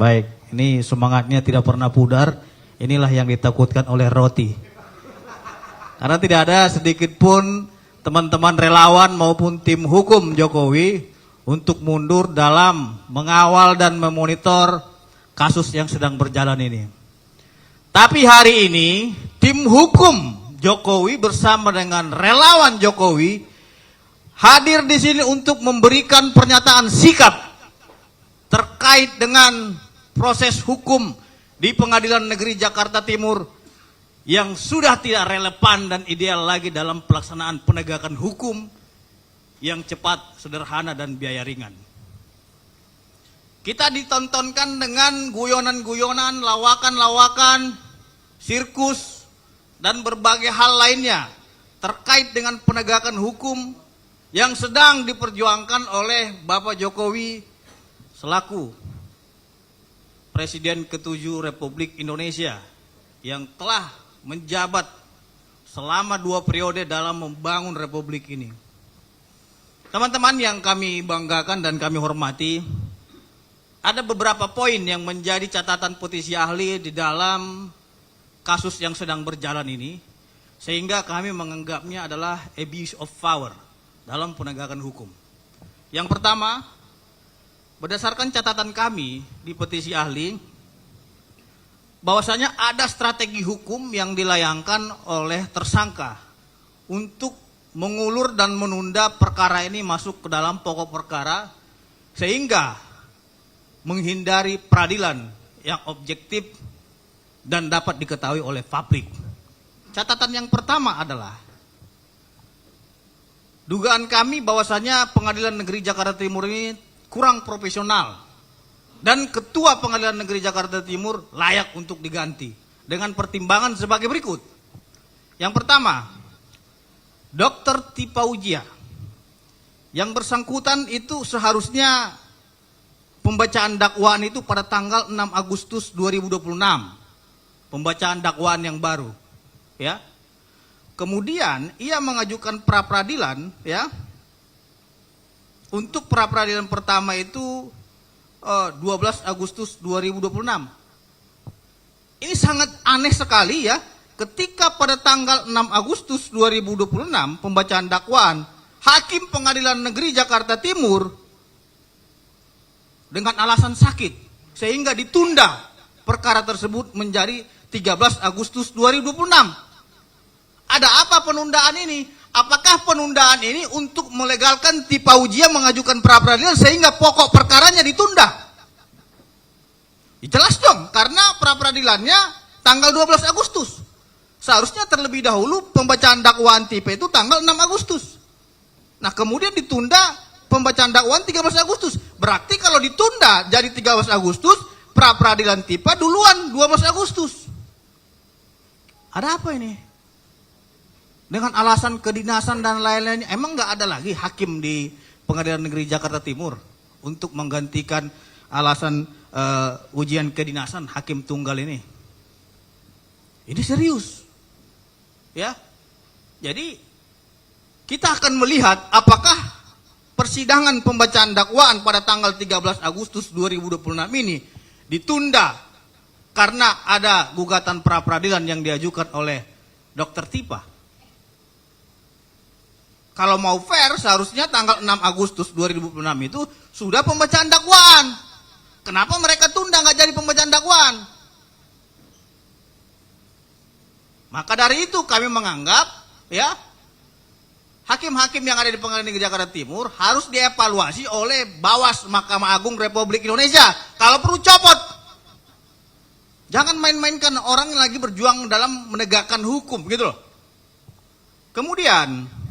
Baik, ini semangatnya tidak pernah pudar. Inilah yang ditakutkan oleh Roti. Karena tidak ada sedikit pun teman-teman relawan maupun tim hukum Jokowi untuk mundur dalam mengawal dan memonitor kasus yang sedang berjalan ini. Tapi hari ini tim hukum Jokowi bersama dengan relawan Jokowi hadir di sini untuk memberikan pernyataan sikap terkait dengan proses hukum di Pengadilan Negeri Jakarta Timur yang sudah tidak relevan dan ideal lagi dalam pelaksanaan penegakan hukum yang cepat, sederhana, dan biaya ringan. Kita ditontonkan dengan guyonan-guyonan, lawakan-lawakan, sirkus, dan berbagai hal lainnya terkait dengan penegakan hukum yang sedang diperjuangkan oleh Bapak Jokowi selaku Presiden ke-7 Republik Indonesia yang telah menjabat selama 2 periode dalam membangun Republik ini. Teman-teman yang kami banggakan dan kami hormati, ada beberapa poin yang menjadi catatan petisi ahli di dalam kasus yang sedang berjalan ini, sehingga kami menganggapnya adalah abuse of power dalam penegakan hukum. Yang pertama, berdasarkan catatan kami di petisi ahli, bahwasanya ada strategi hukum yang dilayangkan oleh tersangka untuk mengulur dan menunda perkara ini masuk ke dalam pokok perkara sehingga menghindari peradilan yang objektif dan dapat diketahui oleh publik. Catatan yang pertama adalah dugaan kami bahwasanya Pengadilan Negeri Jakarta Timur ini kurang profesional dan Ketua Pengadilan Negeri Jakarta Timur layak untuk diganti dengan pertimbangan sebagai berikut. Yang pertama, Dr. Tipa Ujia yang bersangkutan itu seharusnya pembacaan dakwaan itu pada tanggal 6 Agustus 2026. Pembacaan dakwaan yang baru, ya. Kemudian ia mengajukan pra peradilan, ya. Untuk pra peradilan pertama itu 12 Agustus 2026. Ini sangat aneh sekali, ya. Ketika pada tanggal 6 Agustus 2026 pembacaan dakwaan, Hakim Pengadilan Negeri Jakarta Timur dengan alasan sakit sehingga ditunda perkara tersebut menjadi 13 Agustus 2026. Ada apa penundaan ini? Apakah penundaan ini untuk melegalkan Tipa Ujia mengajukan pra peradilan sehingga pokok perkaranya ditunda? Jelas dong, karena pra peradilannya tanggal 12 Agustus. Seharusnya terlebih dahulu pembacaan dakwaan Tipa itu tanggal 6 Agustus. Nah, kemudian ditunda pembacaan dakwaan 13 Agustus. Berarti kalau ditunda jadi 13 Agustus, pra peradilan Tipa duluan 12 Agustus. Ada apa ini? Dengan alasan kedinasan dan lain-lainnya, emang nggak ada lagi hakim di Pengadilan Negeri Jakarta Timur untuk menggantikan alasan ujian kedinasan hakim tunggal ini? Ini serius, ya. Jadi kita akan melihat apakah persidangan pembacaan dakwaan pada tanggal 13 Agustus 2026 ini ditunda karena ada gugatan pra peradilan yang diajukan oleh Dr. Tipa. Kalau mau fair, seharusnya tanggal 6 Agustus 2026 itu sudah pembacaan dakwaan. Kenapa mereka tunda nggak jadi pembacaan dakwaan? Maka dari itu kami menganggap, ya, hakim-hakim yang ada di Pengadilan Negeri Jakarta Timur harus dievaluasi oleh Bawas Mahkamah Agung Republik Indonesia. Kalau perlu copot. Jangan main-mainkan orang yang lagi berjuang dalam menegakkan hukum, gitu loh. Kemudian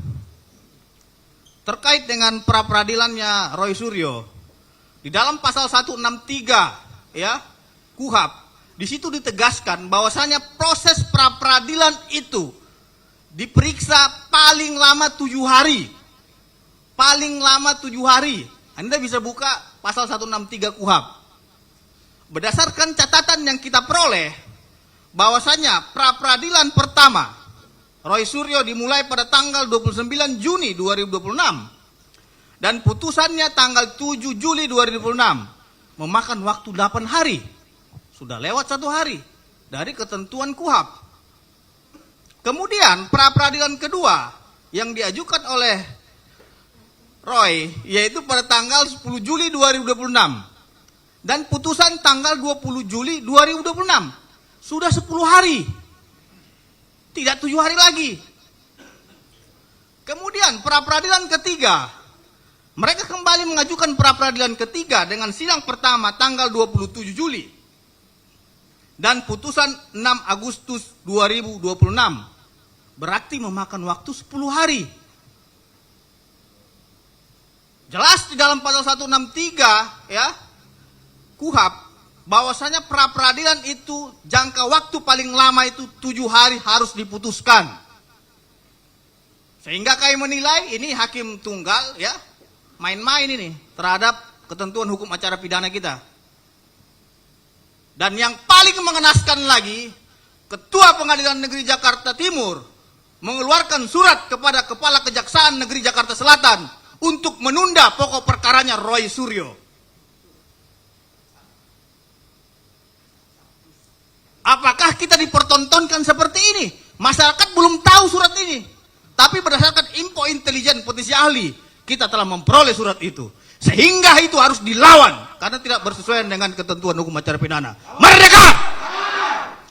terkait dengan pra peradilannya Roy Suryo, di dalam pasal 163, ya, KUHP, di situ ditegaskan bahwasanya proses pra peradilan itu diperiksa paling lama 7 hari. Paling lama 7 hari. Anda bisa buka pasal 163 KUHP. Berdasarkan catatan yang kita peroleh, bahwasanya pra peradilan pertama Roy Suryo dimulai pada tanggal 29 Juni 2026 dan putusannya tanggal 7 Juli 2026. memakan waktu 8 hari. Sudah lewat 1 hari dari ketentuan KUHP. Kemudian pra-peradilan kedua yang diajukan oleh Roy, yaitu pada tanggal 10 Juli 2026. Dan putusan tanggal 20 Juli 2026. Sudah 10 hari. Tidak 7 hari lagi. Kemudian pra-peradilan ketiga. Mereka kembali mengajukan pra-peradilan ketiga dengan sidang pertama tanggal 27 Juli. Dan putusan 6 Agustus 2026. Berarti memakan waktu 10 hari. Jelas di dalam pasal 163 ya, KUHP, bahwasanya pra-peradilan itu jangka waktu paling lama itu 7 hari harus diputuskan. Sehingga kami menilai ini hakim tunggal ya, main-main ini terhadap ketentuan hukum acara pidana kita. Dan yang paling mengenaskan lagi, Ketua Pengadilan Negeri Jakarta Timur mengeluarkan surat kepada Kepala Kejaksaan Negeri Jakarta Selatan untuk menunda pokok perkaranya Roy Suryo. Apakah kita dipertontonkan seperti ini? Masyarakat belum tahu surat ini. Tapi berdasarkan info intelijen potensi ahli, kita telah memperoleh surat itu. Sehingga itu harus dilawan. Karena tidak bersesuaian dengan ketentuan hukum acara pidana. Merdeka!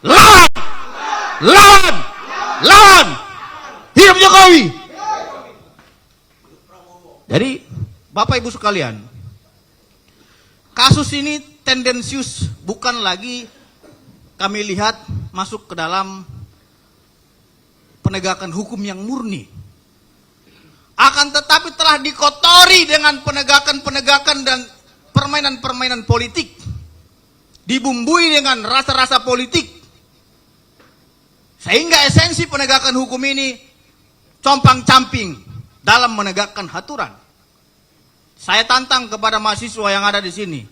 Lawan! Lawan! Lawan! Hidup Jokowi! Jadi, Bapak Ibu sekalian, kasus ini tendensius, bukan lagi kami lihat masuk ke dalam penegakan hukum yang murni. Akan tetapi telah dikotori dengan penegakan-penegakan dan permainan-permainan politik. Dibumbui dengan rasa-rasa politik. Sehingga esensi penegakan hukum ini compang-camping dalam menegakkan aturan. Saya tantang kepada mahasiswa yang ada di sini.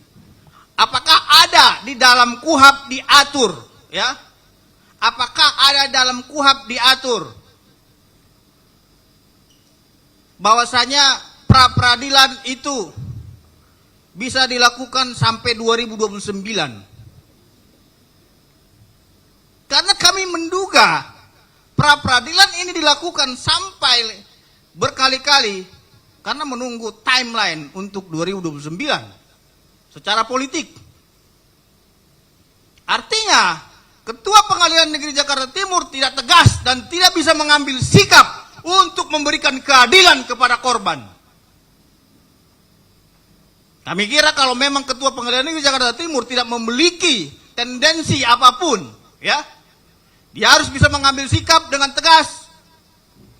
Apakah ada di dalam KUHP diatur, ya? Apakah ada dalam KUHP diatur bahwasanya pra-peradilan itu bisa dilakukan sampai 2029? Karena kami menduga pra-peradilan ini dilakukan sampai berkali-kali karena menunggu timeline untuk 2029 secara politik. Artinya, Ketua Pengadilan Negeri Jakarta Timur tidak tegas dan tidak bisa mengambil sikap untuk memberikan keadilan kepada korban. Kami kira kalau memang Ketua Pengadilan Negeri Jakarta Timur tidak memiliki tendensi apapun, ya, dia harus bisa mengambil sikap dengan tegas,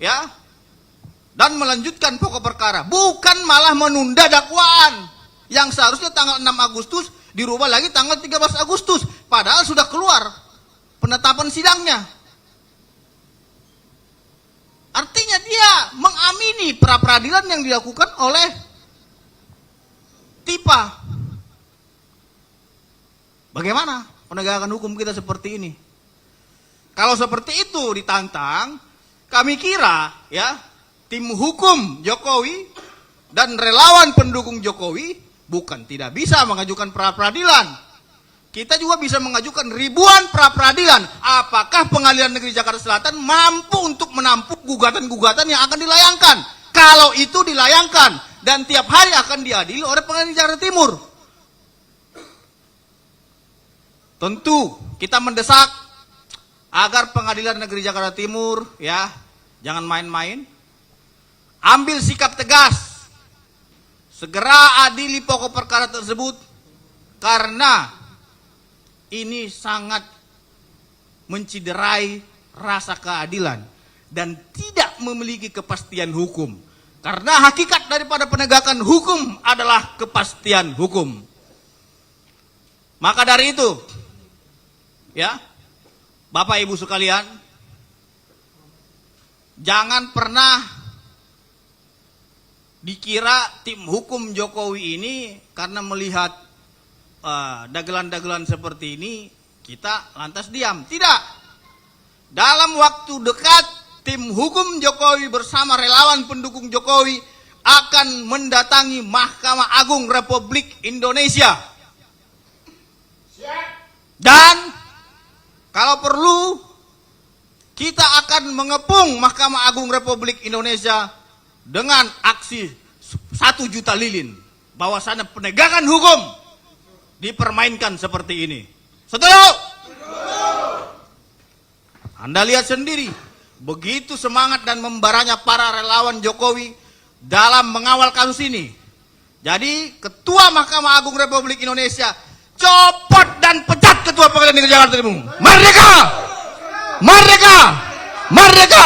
ya, dan melanjutkan pokok perkara, bukan malah menunda dakwaan yang seharusnya tanggal 6 Agustus dirubah lagi tanggal 13 Agustus, padahal sudah keluar penetapan sidangnya. Artinya dia mengamini pra-peradilan yang dilakukan oleh TIPA. Bagaimana penegakan hukum kita seperti ini? Kalau seperti itu ditantang, kami kira ya tim hukum Jokowi dan relawan pendukung Jokowi bukan tidak bisa mengajukan pra-peradilan. Kita juga bisa mengajukan ribuan pra-peradilan. Apakah Pengadilan Negeri Jakarta Selatan mampu untuk menampung gugatan-gugatan yang akan dilayangkan? Kalau itu dilayangkan dan tiap hari akan diadili oleh Pengadilan Jakarta Timur. Tentu kita mendesak agar Pengadilan Negeri Jakarta Timur ya jangan main-main. Ambil sikap tegas. Segera adili pokok perkara tersebut karena ini sangat menciderai rasa keadilan dan tidak memiliki kepastian hukum. Karena hakikat daripada penegakan hukum adalah kepastian hukum. Maka dari itu, ya, Bapak Ibu sekalian, jangan pernah dikira tim hukum Jokowi ini karena melihat dagelan-dagelan seperti ini kita lantas diam. Tidak. Dalam waktu dekat tim hukum Jokowi bersama relawan pendukung Jokowi akan mendatangi Mahkamah Agung Republik Indonesia Dan kalau perlu kita akan mengepung Mahkamah Agung Republik Indonesia dengan aksi 1 juta lilin. Bahwasannya penegakan hukum dipermainkan seperti ini. Setuju? Anda lihat sendiri, begitu semangat dan membaranya para relawan Jokowi dalam mengawal kasus ini. Jadi Ketua Mahkamah Agung Republik Indonesia, copot dan pecat Ketua Pengadilan Negeri Jakarta Timur. Merdeka! Merdeka! Merdeka!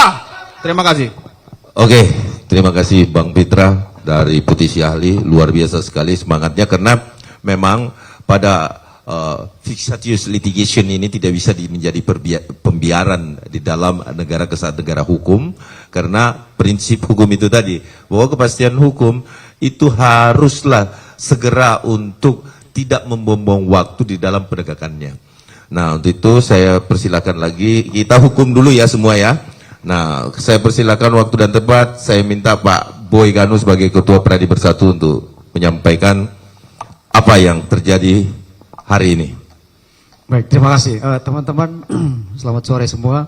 Terima kasih. Oke, terima kasih Bang Pitra dari Putih Syahli, luar biasa sekali semangatnya karena memang pada vexatious litigation ini tidak bisa menjadi pembiaran di dalam negara kesatuan negara hukum karena prinsip hukum itu tadi bahwa kepastian hukum itu haruslah segera untuk tidak membuang waktu di dalam penegakannya. Nah, untuk itu saya persilakan lagi kita hukum dulu ya semua ya. Nah, saya persilakan waktu dan tempat. Saya minta Pak Boy Ganu sebagai Ketua Pradi Bersatu untuk menyampaikan apa yang terjadi hari ini. Baik, terima kasih teman-teman. Selamat sore semua.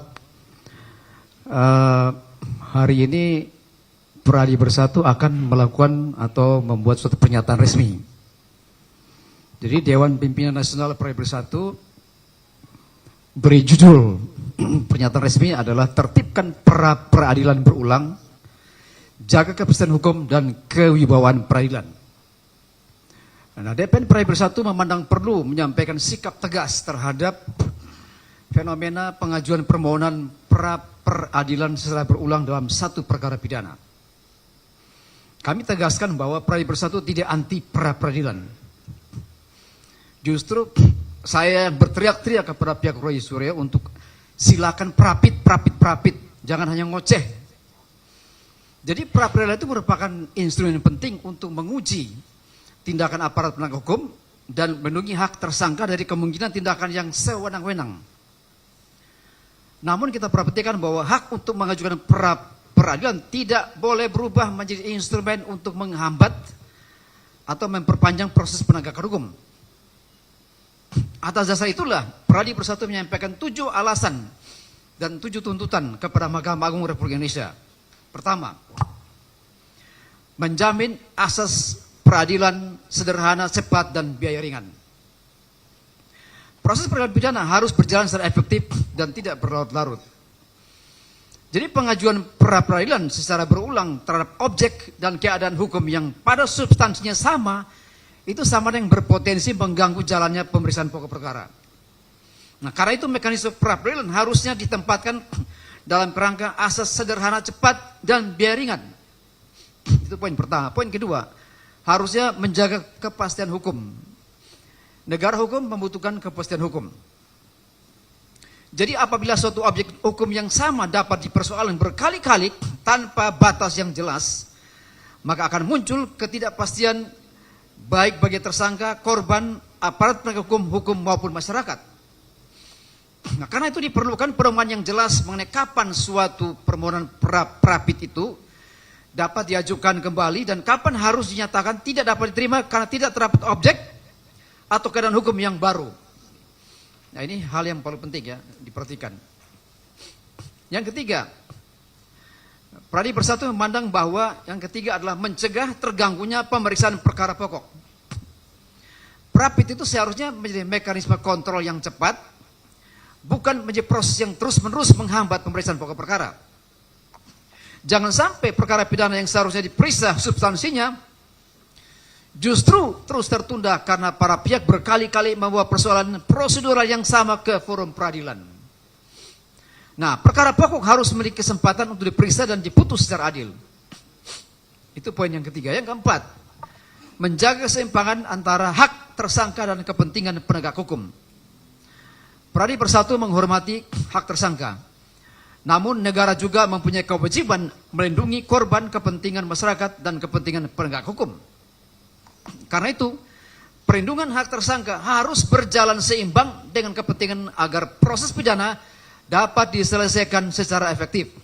Hari ini Pradi Bersatu akan melakukan atau membuat suatu pernyataan resmi. Jadi Dewan Pimpinan Nasional Pradi Bersatu beri judul pernyataan resmi adalah tertibkan peradilan berulang, jaga kepastian hukum dan kewibawaan peradilan. Nah, DPN Pradi Bersatu memandang perlu menyampaikan sikap tegas terhadap fenomena pengajuan permohonan pra-peradilan secara berulang dalam satu perkara pidana. Kami tegaskan bahwa Pradi Bersatu tidak anti pra-peradilan. Justru saya berteriak-teriak kepada pihak Roy Suryo untuk silakan prapit, jangan hanya ngoceh. Jadi pra-peradilan itu merupakan instrumen penting untuk menguji tindakan aparat penegak hukum dan melindungi hak tersangka dari kemungkinan tindakan yang sewenang-wenang. Namun kita perhatikan bahwa hak untuk mengajukan peradilan tidak boleh berubah menjadi instrumen untuk menghambat atau memperpanjang proses penegakan hukum. Atas dasar itulah Pradi Bersatu menyampaikan 7 alasan dan 7 tuntutan kepada Mahkamah Agung Republik Indonesia. Pertama, menjamin asas peradilan sederhana, cepat, dan biaya ringan. Proses peradilan pidana harus berjalan secara efektif dan tidak berlarut-larut. Jadi pengajuan pra-peradilan secara berulang terhadap objek dan keadaan hukum yang pada substansinya sama, itu sama dengan berpotensi mengganggu jalannya pemeriksaan pokok perkara. Nah, karena itu mekanisme pra-peradilan harusnya ditempatkan dalam kerangka asas sederhana, cepat, dan biaya ringan. Itu poin pertama. Poin kedua, harusnya menjaga kepastian hukum. Negara hukum membutuhkan kepastian hukum. Jadi apabila suatu objek hukum yang sama dapat dipersoalkan berkali-kali tanpa batas yang jelas, maka akan muncul ketidakpastian baik bagi tersangka, korban, aparat penegak hukum maupun masyarakat. Nah, karena itu diperlukan pedoman yang jelas mengenai kapan suatu permohonan prapit itu dapat diajukan kembali dan kapan harus dinyatakan tidak dapat diterima karena tidak terdapat objek atau keadaan hukum yang baru. Nah, ini hal yang paling penting ya, diperhatikan. Yang ketiga, Pradi Bersatu memandang bahwa yang ketiga adalah mencegah terganggunya pemeriksaan perkara pokok. Prapit itu seharusnya menjadi mekanisme kontrol yang cepat, bukan menjadi proses yang terus-menerus menghambat pemeriksaan pokok perkara. Jangan sampai perkara pidana yang seharusnya diperiksa substansinya justru terus tertunda karena para pihak berkali-kali membawa persoalan prosedural yang sama ke forum peradilan. Nah, perkara pokok harus memiliki kesempatan untuk diperiksa dan diputus secara adil. Itu poin yang ketiga. Yang keempat, menjaga keseimbangan antara hak tersangka dan kepentingan penegak hukum. Pradi Bersatu menghormati hak tersangka. Namun negara juga mempunyai kewajiban melindungi korban, kepentingan masyarakat, dan kepentingan penegak hukum. Karena itu, perlindungan hak tersangka harus berjalan seimbang dengan kepentingan agar proses pidana dapat diselesaikan secara efektif.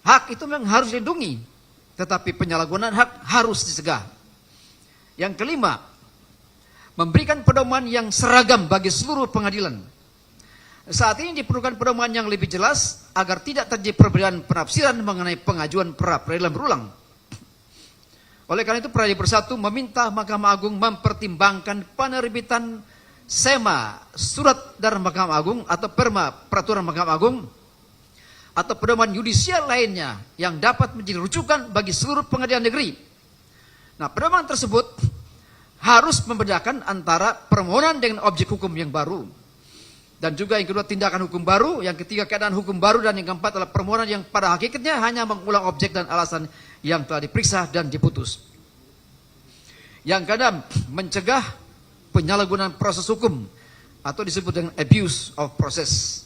Hak itu memang harus dilindungi, tetapi penyalahgunaan hak harus dicegah. Yang kelima, memberikan pedoman yang seragam bagi seluruh pengadilan. Saat ini diperlukan pedoman yang lebih jelas agar tidak terjadi perbedaan penafsiran mengenai pengajuan pra peradilan berulang. Oleh karena itu, Peradilan Bersatu meminta Mahkamah Agung mempertimbangkan penerbitan SEMA, Surat dari Mahkamah Agung atau Perma, Peraturan Mahkamah Agung, atau pedoman yudisial lainnya yang dapat menjadi rujukan bagi seluruh pengadilan negeri. Nah, pedoman tersebut harus membedakan antara permohonan dengan objek hukum yang baru. Dan juga yang kedua, tindakan hukum baru. Yang ketiga, keadaan hukum baru. Dan yang keempat adalah permohonan yang pada hakikatnya hanya mengulang objek dan alasan yang telah diperiksa dan diputus. Yang keenam, mencegah penyalahgunaan proses hukum atau disebut dengan abuse of process.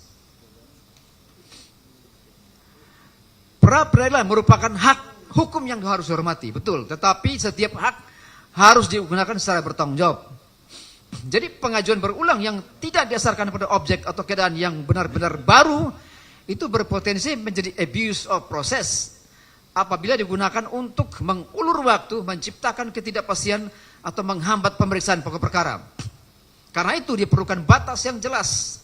Pra peradilan merupakan hak hukum yang harus dihormati, betul. Tetapi setiap hak harus digunakan secara bertanggung jawab. Jadi pengajuan berulang yang tidak didasarkan pada objek atau keadaan yang benar-benar baru itu berpotensi menjadi abuse of process apabila digunakan untuk mengulur waktu, menciptakan ketidakpastian atau menghambat pemeriksaan pokok perkara. Karena itu diperlukan batas yang jelas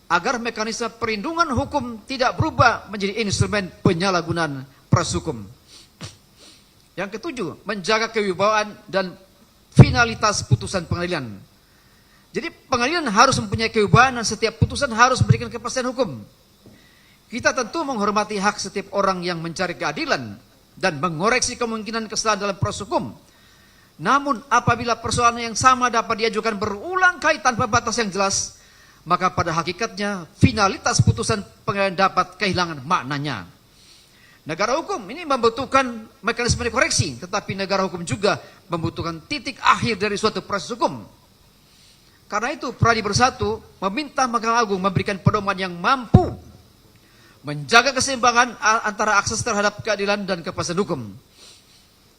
agar mekanisme perlindungan hukum tidak berubah menjadi instrumen penyalahgunaan proses hukum. Yang ketujuh, menjaga kewibawaan dan finalitas putusan pengadilan. Jadi pengadilan harus mempunyai kewibawaan dan setiap putusan harus memberikan kepastian hukum. Kita tentu menghormati hak setiap orang yang mencari keadilan dan mengoreksi kemungkinan kesalahan dalam proses hukum. Namun apabila persoalan yang sama dapat diajukan berulang kali tanpa batas yang jelas, maka pada hakikatnya finalitas putusan pengadilan dapat kehilangan maknanya. Negara hukum ini membutuhkan mekanisme koreksi, tetapi negara hukum juga membutuhkan titik akhir dari suatu proses hukum. Karena itu Peradilan Bersatu meminta Mahkamah Agung memberikan pedoman yang mampu menjaga keseimbangan antara akses terhadap keadilan dan kepastian hukum.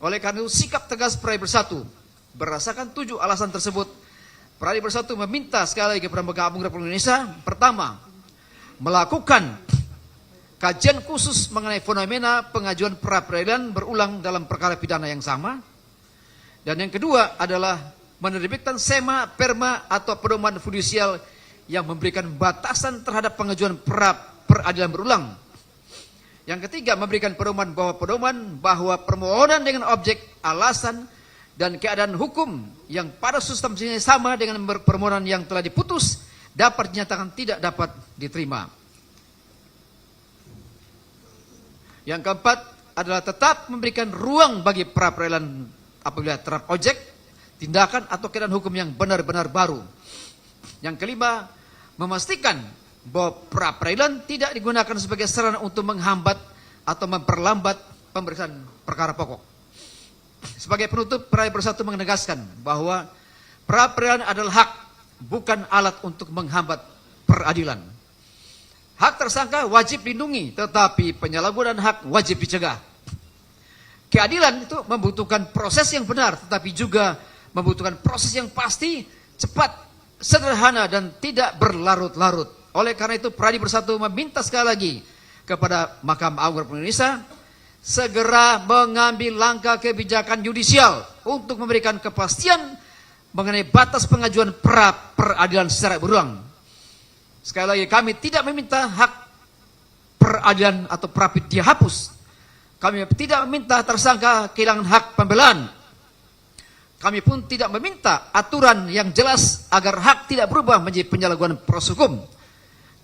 Oleh karena itu sikap tegas Peradilan Bersatu berdasarkan 7 alasan tersebut, Peradilan Bersatu meminta sekali lagi kepada Mahkamah Agung Republik Indonesia, pertama, melakukan kajian khusus mengenai fenomena pengajuan pra peradilan berulang dalam perkara pidana yang sama. Dan yang kedua adalah menerbitkan SEMA, Perma atau pedoman judisial yang memberikan batasan terhadap pengajuan pra peradilan berulang. Yang ketiga, memberikan pedoman bahwa permohonan dengan objek, alasan, dan keadaan hukum yang pada substansinya sama dengan permohonan yang telah diputus dapat dinyatakan tidak dapat diterima. Yang keempat adalah tetap memberikan ruang bagi pra peradilan apabila terhadap objek, tindakan atau keadaan hukum yang benar-benar baru. Yang kelima, memastikan bahwa pra peradilan tidak digunakan sebagai sarana untuk menghambat atau memperlambat pemeriksaan perkara pokok. Sebagai penutup, Peradilan Bersatu menegaskan bahwa pra peradilan adalah hak, bukan alat untuk menghambat peradilan. Hak tersangka wajib dilindungi, tetapi penyalahgunaan hak wajib dicegah. Keadilan itu membutuhkan proses yang benar, tetapi juga membutuhkan proses yang pasti, cepat, sederhana, dan tidak berlarut-larut. Oleh karena itu, Peradilan Bersatu meminta sekali lagi kepada Mahkamah Agung Republik Indonesia segera mengambil langkah kebijakan yudisial untuk memberikan kepastian mengenai batas pengajuan pra peradilan secara berulang. Sekali lagi, kami tidak meminta hak peradilan atau pra-pid dihapus. Kami tidak meminta tersangka kehilangan hak pembelaan. Kami pun tidak meminta aturan yang jelas agar hak tidak berubah menjadi penyalahgunaan proses hukum.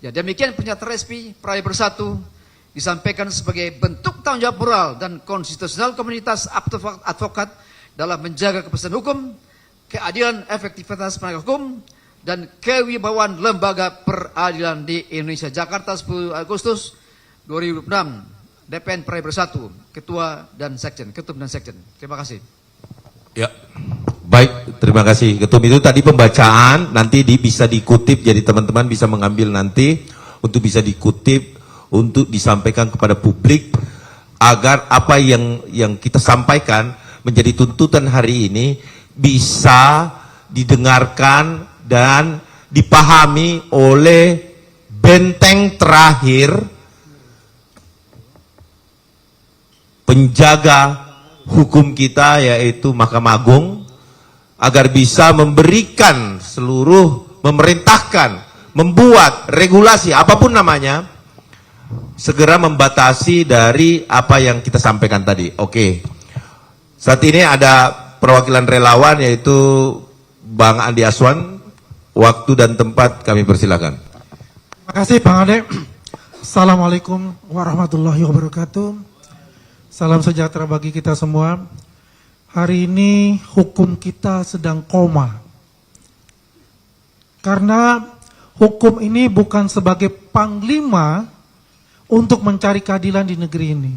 Ya, demikian pernyataan resmi Peradilan Bersatu disampaikan sebagai bentuk tanggung jawab moral dan konstitusional komunitas advokat dalam menjaga kepastian hukum, keadilan, efektivitas penegak hukum, dan kewibawaan lembaga peradilan di Indonesia. Jakarta 10 Agustus 2006. DPN Peradilan Bersatu, Ketua dan Sekjen, Ketum dan Sekjen. Terima kasih. Ya, baik, terima kasih Ketum. Itu tadi pembacaan, nanti bisa dikutip, jadi teman-teman bisa mengambil nanti untuk bisa dikutip, untuk disampaikan kepada publik, agar apa yang kita sampaikan menjadi tuntutan hari ini bisa didengarkan dan dipahami oleh benteng terakhir penjaga hukum kita, yaitu Mahkamah Agung, agar bisa memberikan seluruh, memerintahkan, membuat regulasi apapun namanya, segera membatasi dari apa yang kita sampaikan tadi. Oke. Saat ini ada perwakilan relawan yaitu Bang Andi Aswan. Waktu dan tempat kami persilakan. Terima kasih Bang Ade. Assalamualaikum warahmatullahi wabarakatuh. Salam sejahtera bagi kita semua. Hari ini hukum kita sedang koma. Karena hukum ini bukan sebagai panglima untuk mencari keadilan di negeri ini.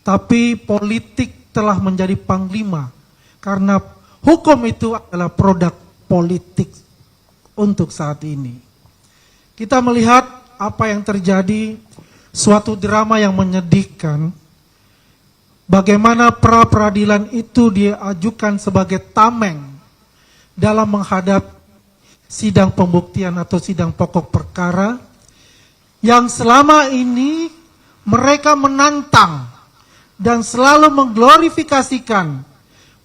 Tapi politik telah menjadi panglima. Karena hukum itu adalah produk politik untuk saat ini. Kita melihat apa yang terjadi, suatu drama yang menyedihkan. Bagaimana pra-peradilan itu diajukan sebagai tameng dalam menghadap sidang pembuktian atau sidang pokok perkara yang selama ini mereka menantang dan selalu mengglorifikasikan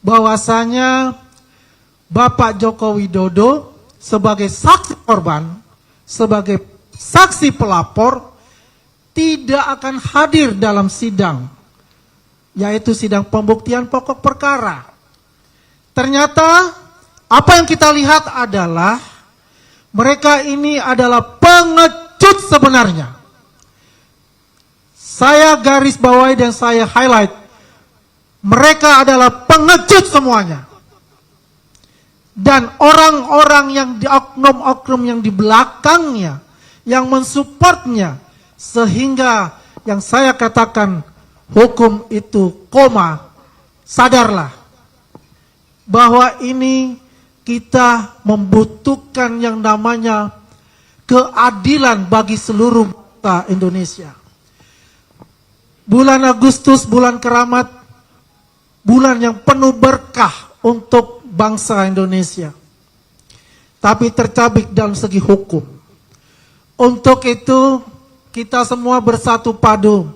bahwasanya Bapak Joko Widodo sebagai saksi korban, sebagai saksi pelapor tidak akan hadir dalam sidang, yaitu sidang pembuktian pokok perkara. Ternyata apa yang kita lihat adalah mereka ini adalah pengecut sebenarnya. Saya garis bawahi dan saya highlight, mereka adalah pengecut semuanya. Dan orang-orang yang di oknum-oknum yang di belakangnya, yang mensupportnya, sehingga yang saya katakan hukum itu koma. Sadarlah bahwa ini kita membutuhkan yang namanya keadilan bagi seluruh bangsa Indonesia. Bulan Agustus, bulan keramat, bulan yang penuh berkah untuk bangsa Indonesia. Tapi tercabik dalam segi hukum. Untuk itu kita semua bersatu padu,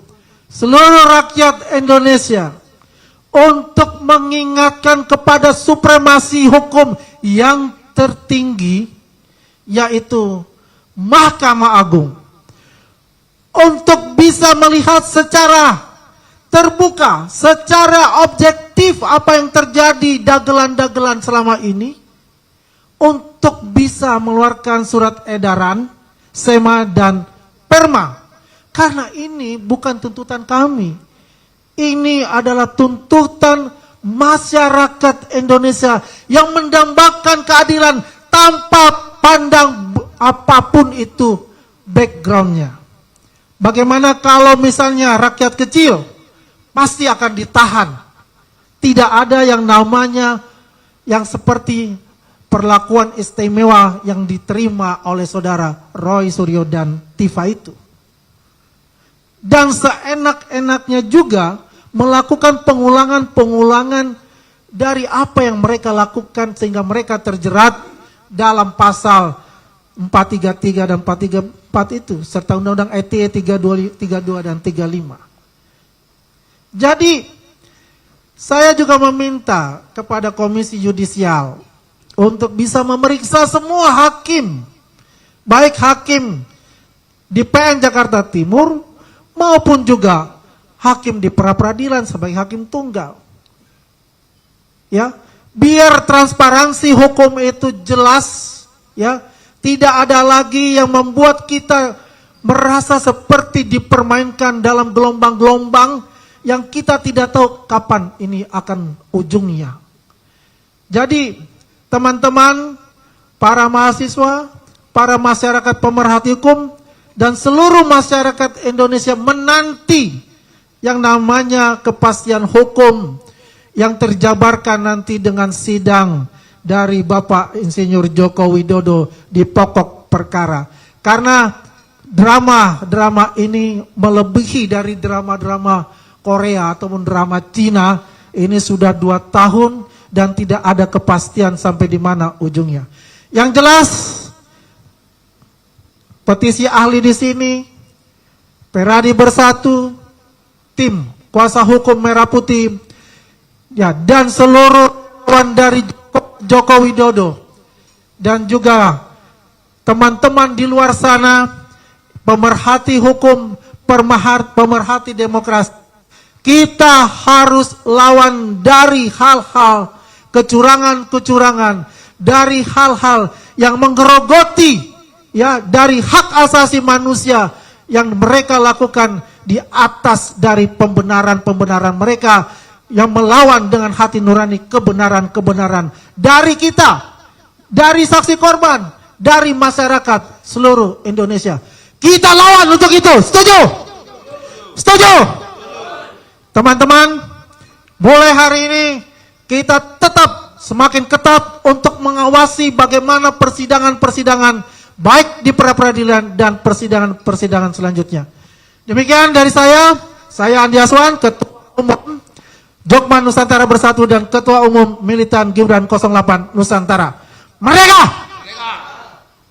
seluruh rakyat Indonesia, untuk mengingatkan kepada supremasi hukum yang tertinggi, yaitu Mahkamah Agung, untuk bisa melihat secara terbuka, secara objektif apa yang terjadi dagelan-dagelan selama ini, untuk bisa mengeluarkan surat edaran, SEMA dan Perma. Karena ini bukan tuntutan kami. Ini adalah tuntutan masyarakat Indonesia yang mendambakan keadilan tanpa pandang apapun itu backgroundnya. Bagaimana kalau misalnya rakyat kecil pasti akan ditahan. Tidak ada yang namanya yang seperti perlakuan istimewa yang diterima oleh saudara Roy Suryo dan Tifa itu. Dan seenak-enaknya juga melakukan pengulangan-pengulangan dari apa yang mereka lakukan sehingga mereka terjerat dalam pasal 433 dan 434 itu serta Undang-Undang ITE 32 dan 35. Jadi saya juga meminta kepada Komisi Yudisial untuk bisa memeriksa semua hakim, baik hakim di PN Jakarta Timur maupun juga hakim di pra-peradilan sebagai hakim tunggal. Ya, biar transparansi hukum itu jelas, ya. Tidak ada lagi yang membuat kita merasa seperti dipermainkan dalam gelombang-gelombang yang kita tidak tahu kapan ini akan ujungnya. Jadi, teman-teman, para mahasiswa, para masyarakat pemerhati hukum, dan seluruh masyarakat Indonesia menanti yang namanya kepastian hukum yang terjabarkan nanti dengan sidang dari Bapak Insinyur Joko Widodo di pokok perkara. Karena drama-drama ini melebihi dari drama-drama Korea ataupun drama Cina. Ini sudah 2 tahun dan tidak ada kepastian sampai di mana ujungnya. Yang jelas, petisi ahli di sini, Peradi Bersatu, tim kuasa hukum Merah Putih, ya, dan seluruh kawan dari Joko Widodo dan juga teman-teman di luar sana, pemerhati hukum, pemerhati demokrasi, kita harus lawan dari hal-hal kecurangan-kecurangan, dari hal-hal yang menggerogoti ya dari hak asasi manusia yang mereka lakukan di atas dari pembenaran-pembenaran mereka yang melawan dengan hati nurani kebenaran-kebenaran dari kita, dari saksi korban, dari masyarakat seluruh Indonesia. Kita lawan untuk itu. Setuju? Setuju? Teman-teman, mulai hari ini kita tetap semakin ketat untuk mengawasi bagaimana persidangan-persidangan baik di pra-peradilan dan persidangan-persidangan selanjutnya. Demikian dari saya Andi Aswan, Ketua Umum Jokman Nusantara Bersatu dan Ketua Umum Militan Gibran 08 Nusantara. Merdeka!